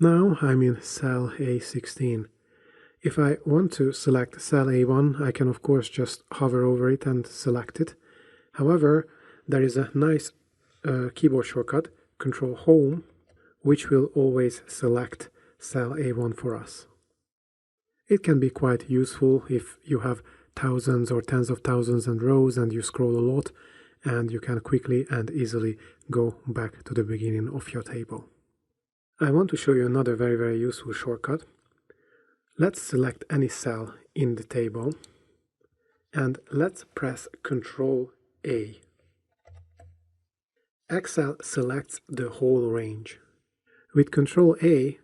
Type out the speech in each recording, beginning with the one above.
Now I'm in cell A16. If I want to select cell A1, I can of course just hover over it and select it. However, there is a nice keyboard shortcut, Control Home, which will always select cell A1 for us. It can be quite useful if you have thousands or tens of thousands and rows and you scroll a lot, and you can quickly and easily go back to the beginning of your table. I want to show you another very useful shortcut. Let's select any cell in the table and let's press Ctrl A. Excel selects the whole range. With Ctrl A,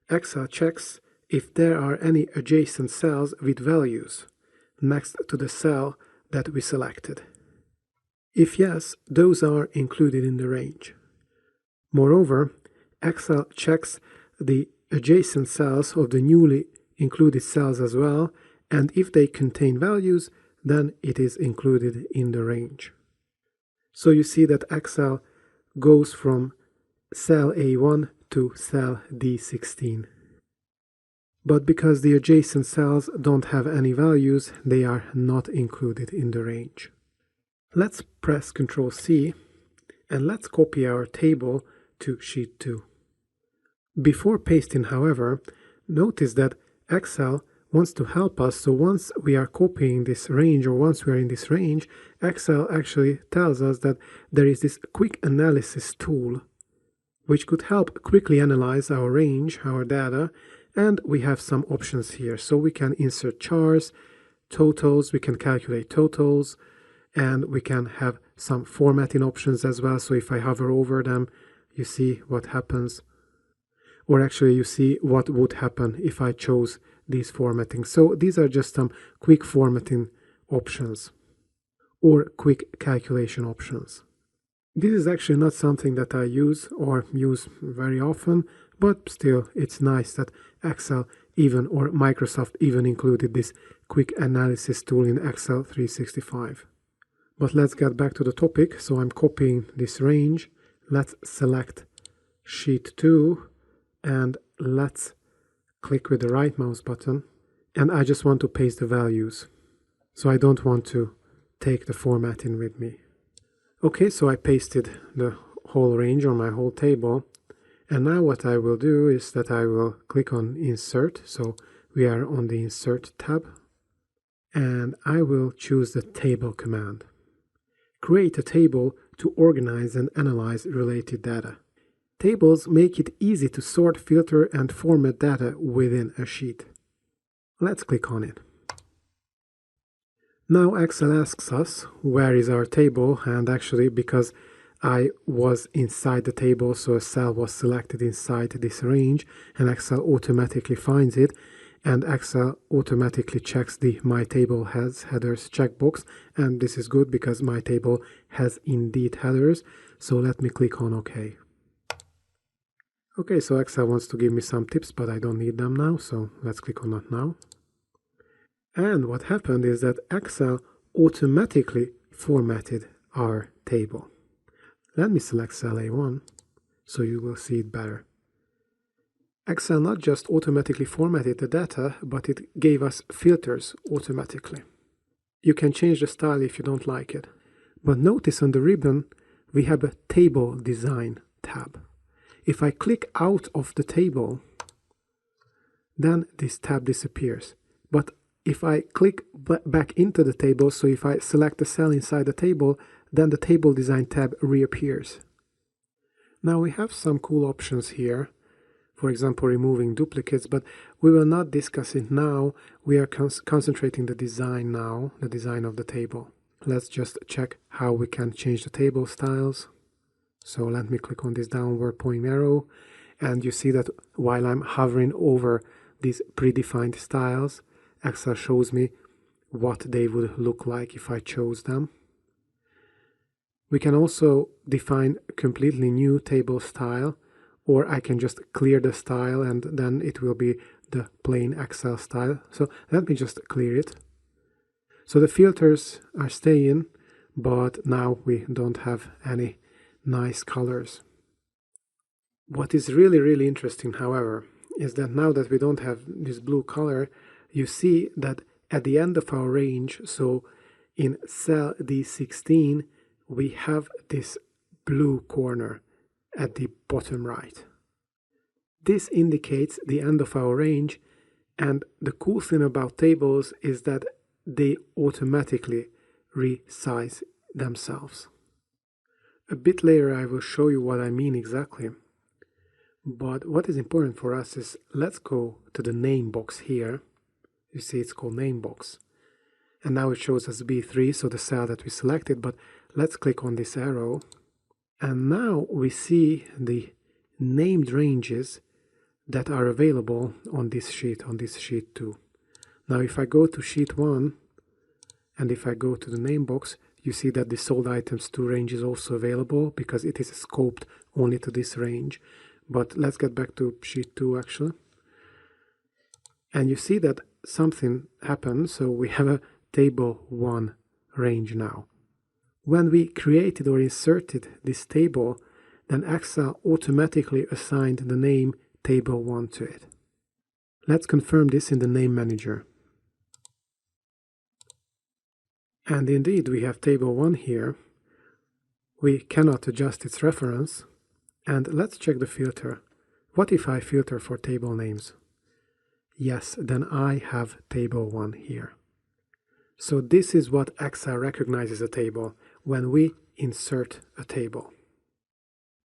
Excel checks if there are any adjacent cells with values next to the cell that we selected. If yes, those are included in the range. Moreover, Excel checks the adjacent cells of the newly included cells as well, and if they contain values, then it is included in the range. So you see that Excel goes from cell A1 to cell D16. But because the adjacent cells don't have any values, they are not included in the range. Let's press Ctrl C and let's copy our table to sheet 2. Before pasting, however, notice that Excel wants to help us, so once we are copying this range or once we are in this range, Excel actually tells us that there is this quick analysis tool which could help quickly analyze our range, our data, and we have some options here. So we can insert chars, totals, we can calculate totals, and we can have some formatting options as well. So if I hover over them, you see what happens. Or actually you see what would happen if I chose these formatting. So these are just some quick formatting options or quick calculation options. This is actually not something that I use or use very often, but still it's nice that Excel even or Microsoft even included this quick analysis tool in Excel 365. But let's get back to the topic. So I'm copying this range. Let's select sheet 2 and let's click with the right mouse button, and I just want to paste the values. So I don't want to take the formatting with me. Okay, so I pasted the whole range on my whole table, and now what I will do is that I will click on Insert. So we are on the Insert tab, and I will choose the Table command. Create a table to organize and analyze related data. Tables make it easy to sort, filter, and format data within a sheet. Let's click on it. Now Excel asks us where is our table, and actually because I was inside the table, so a cell was selected inside this range, and Excel automatically finds it, and Excel automatically checks the My Table Has Headers checkbox, and this is good because My Table has indeed headers. So let me click on OK. Okay, so Excel wants to give me some tips, but I don't need them now, so let's click on that now. And what happened is that Excel automatically formatted our table. Let me select cell A1 so you will see it better. Excel not just automatically formatted the data, but it gave us filters automatically. You can change the style if you don't like it. But notice on the ribbon we have a Table Design tab. If I click out of the table, then this tab disappears. But if I click back into the table, so if I select a cell inside the table, then the Table Design tab reappears. Now we have some cool options here. For example, removing duplicates, but we will not discuss it now. We are concentrating the design now, the design of the table. Let's just check how we can change the table styles. So let me click on this downward pointing arrow, and you see that while I'm hovering over these predefined styles, Excel shows me what they would look like if I chose them. We can also define a completely new table style, or I can just clear the style and then it will be the plain Excel style. So let me just clear it. So the filters are staying, but now we don't have any nice colors. What is really interesting, however, is that now that we don't have this blue color, you see that at the end of our range, so in cell D16, we have this blue corner at the bottom right. This indicates the end of our range, and the cool thing about tables is that they automatically resize themselves. A bit later I will show you what I mean exactly. But what is important for us is, let's go to the name box here. You see it's called name box. And now it shows us B3, so the cell that we selected, but let's click on this arrow. And now we see the named ranges that are available on this sheet 2. Now if I go to sheet 1, and if I go to the name box, you see that the sold items 2 range is also available because it is scoped only to this range. But let's get back to sheet 2 actually. And you see that something happened, so we have a table 1 range now. When we created or inserted this table, then Excel automatically assigned the name table 1 to it. Let's confirm this in the name manager. And indeed we have table 1 here. We cannot adjust its reference. And let's check the filter. What if I filter for table names? Yes, then I have table 1 here. So this is what Excel recognizes a table when we insert a table.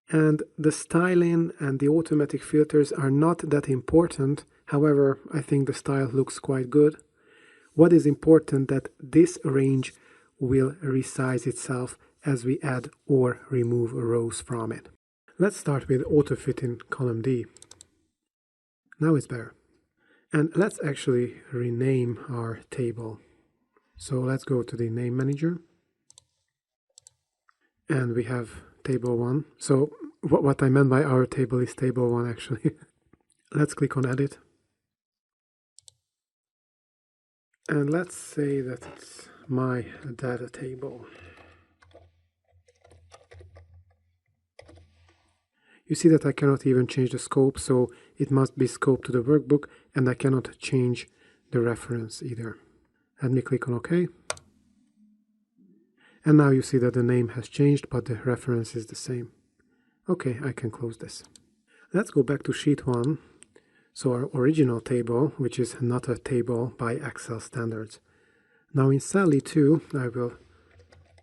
And the styling and the automatic filters are not that important. However, I think the style looks quite good. What is important that this range will resize itself as we add or remove rows from it. Let's start with autofit in column D. Now it's better. And let's actually rename our table. So let's go to the name manager. And we have table 1. So what I meant by our table is table 1 actually. Let's click on edit. And let's say that it's my data table. You see that I cannot even change the scope, so it must be scoped to the workbook, and I cannot change the reference either. Let me click on OK. And now you see that the name has changed, but the reference is the same. Okay, I can close this. Let's go back to sheet 1. So our original table, which is not a table by Excel standards. Now in cell E2, I will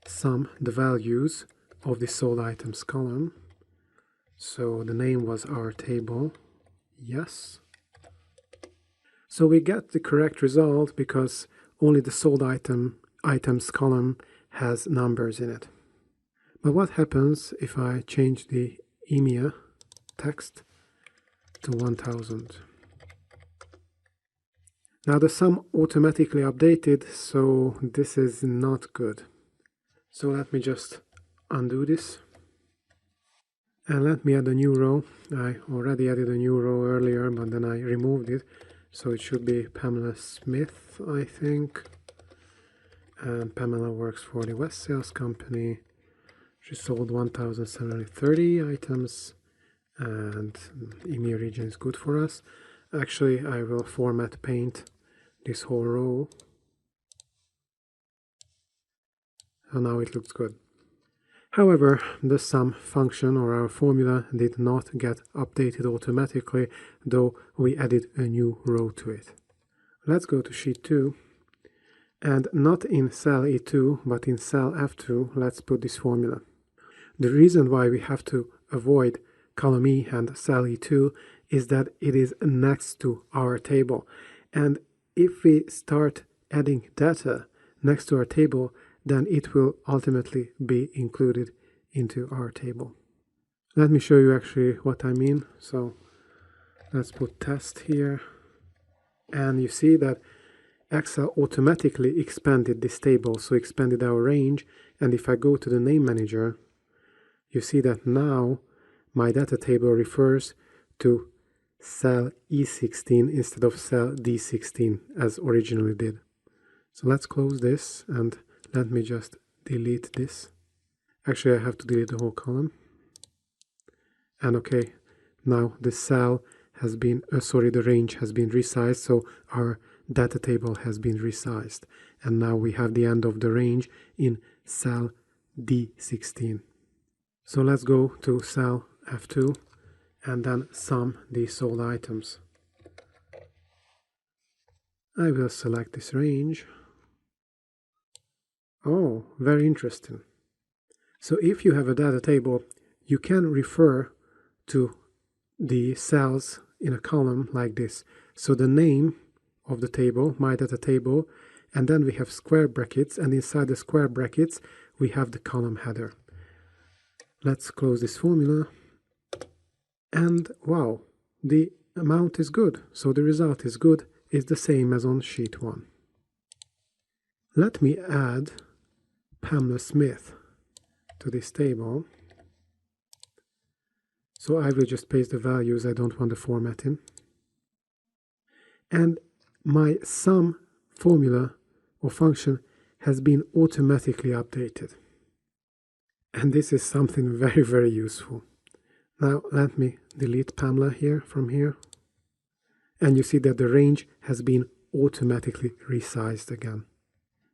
sum the values of the sold items column. So the name was our table, yes. So we get the correct result because only the sold items column has numbers in it. But what happens if I change the EMEA text to 1000? Now the sum automatically updated, so this is not good. So let me just undo this. And let me add a new row. I already added a new row earlier, but then I removed it. So it should be Pamela Smith, I think. And Pamela works for the West Sales Company. She sold 1,730 items. And EMEA region is good for us. Actually, I will format paint this whole row. So now it looks good. However, the sum function or our formula did not get updated automatically, though we added a new row to it. Let's go to sheet 2, and not in cell E2, but in cell F2, let's put this formula. The reason why we have to avoid column E and cell E2 is that it is next to our table. And if we start adding data next to our table, then it will ultimately be included into our table. Let me show you actually what I mean. So let's put test here. And you see that Excel automatically expanded this table, so expanded our range. And if I go to the name manager, you see that now my data table refers to cell E16 instead of cell D16 as originally did. So let's close this and let me just delete this. Actually, I have to delete the whole column. And okay, now the cell has been, the range has been resized, so our data table has been resized. And now we have the end of the range in cell D16. So let's go to cell F2 and then sum the sold items. I will select this range. Oh, very interesting. So if you have a data table, you can refer to the cells in a column like this. So the name of the table, my data table, and then we have square brackets, and inside the square brackets we have the column header. Let's close this formula, and wow, the amount is good. So the result is good, is the same as on sheet 1. Let me add Pamela Smith to this table. So I will just paste the values, I don't want the formatting. And my sum formula or function has been automatically updated. And this is something very, very useful. Now let me delete Pamela here from here. And you see that the range has been automatically resized again.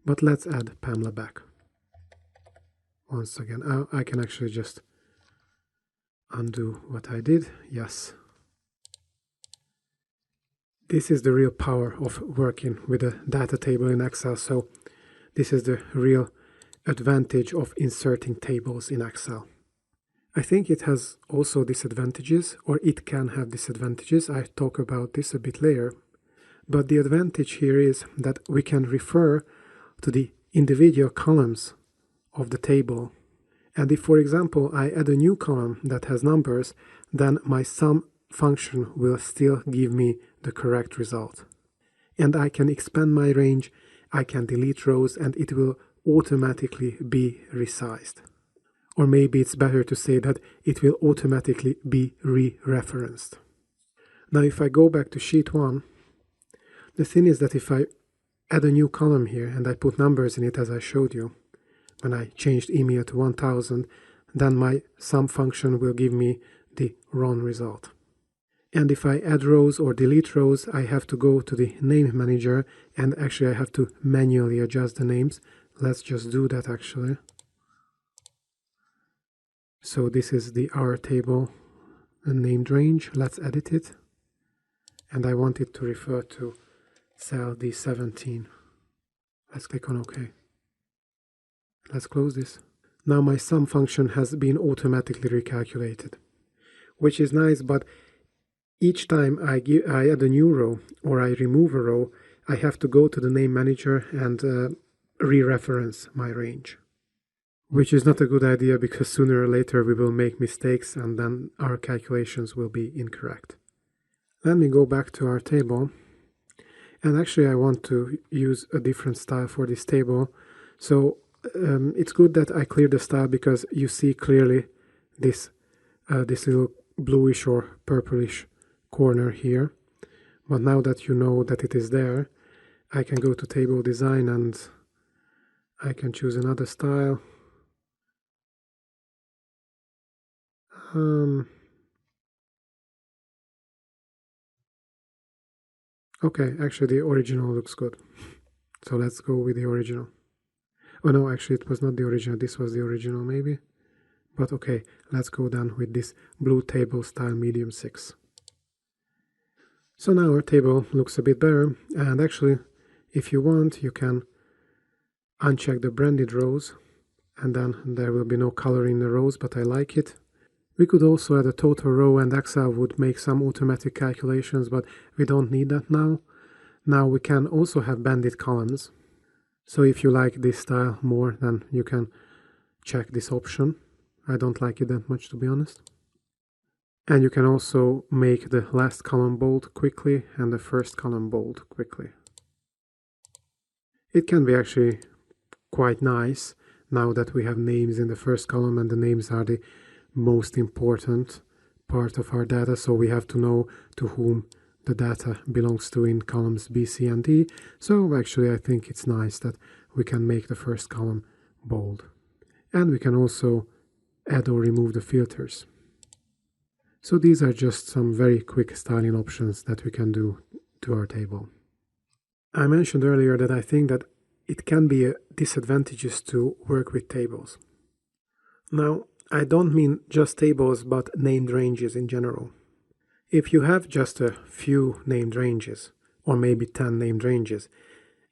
But let's add Pamela back. Once again, I can actually just undo what I did. Yes. This is the real power of working with a data table in Excel. So this is the real advantage of inserting tables in Excel. I think it has also disadvantages, or it can have disadvantages. I talk about this a bit later. But the advantage here is that we can refer to the individual columns of the table. And if, for example, I add a new column that has numbers, then my sum function will still give me the correct result. And I can expand my range, I can delete rows, and it will automatically be resized. Or maybe it's better to say that it will automatically be re-referenced. Now if I go back to sheet 1, the thing is that if I add a new column here and I put numbers in it as I showed you, when I changed EMEA to 1000, then my sum function will give me the wrong result. And if I add rows or delete rows, I have to go to the name manager, and actually I have to manually adjust the names. Let's just do that actually. So this is the our table named range. Let's edit it. And I want it to refer to cell D17. Let's click on OK. Let's close this. Now my sum function has been automatically recalculated, which is nice, but each time I add a new row or I remove a row, I have to go to the name manager and re-reference my range, which is not a good idea because sooner or later we will make mistakes and then our calculations will be incorrect. Let me go back to our table, and actually I want to use a different style for this table. So it's good that I clear the style because you see clearly this little bluish or purplish corner here. But now that you know that it is there, I can go to table design and I can choose another style. Okay, actually the original looks good. So let's go with the original. Oh no, actually it was not the original, this was the original maybe. But okay, let's go down with this blue table style medium 6. So now our table looks a bit better, and actually if you want you can uncheck the branded rows and then there will be no color in the rows, but I like it. We could also add a total row and Excel would make some automatic calculations, but we don't need that now. Now we can also have banded columns. So if you like this style more, then you can check this option. I don't like it that much, to be honest. And you can also make the last column bold quickly and the first column bold quickly. It can be actually quite nice now that we have names in the first column, and the names are the most important part of our data, so we have to know to whom the data belongs to in columns B, C, and D. So actually I think it's nice that we can make the first column bold. And we can also add or remove the filters. So these are just some very quick styling options that we can do to our table. I mentioned earlier that I think that it can be disadvantageous to work with tables. Now, I don't mean just tables, but named ranges in general. If you have just a few named ranges, or maybe 10 named ranges,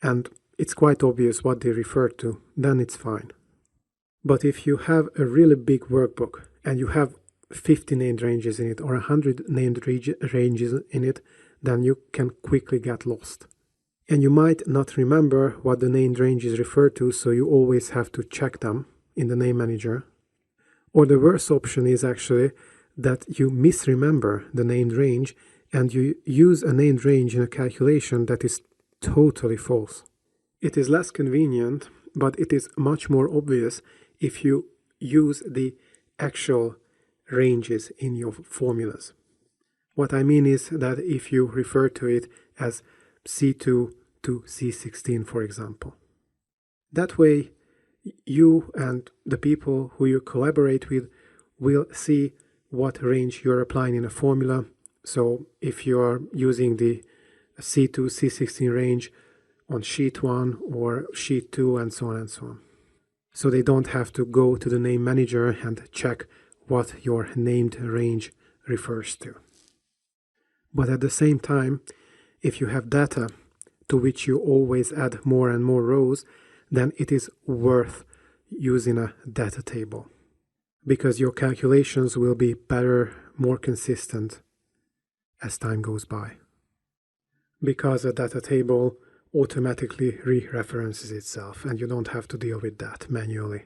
and it's quite obvious what they refer to, then it's fine. But if you have a really big workbook and you have 50 named ranges in it or 100 named ranges in it, then you can quickly get lost. And you might not remember what the named ranges refer to, so you always have to check them in the name manager. Or the worst option is actually that you misremember the named range and you use a named range in a calculation that is totally false. It is less convenient, but it is much more obvious if you use the actual ranges in your formulas. What I mean is that if you refer to it as C2 to C16, for example. That way, you and the people who you collaborate with will see what range you're applying in a formula. So if you are using the C2, C16 range on sheet 1 or sheet 2 and so on and so on. So they don't have to go to the name manager and check what your named range refers to. But at the same time, if you have data to which you always add more and more rows, then it is worth using a data table, because your calculations will be better, more consistent as time goes by. Because a data table automatically re-references itself and you don't have to deal with that manually.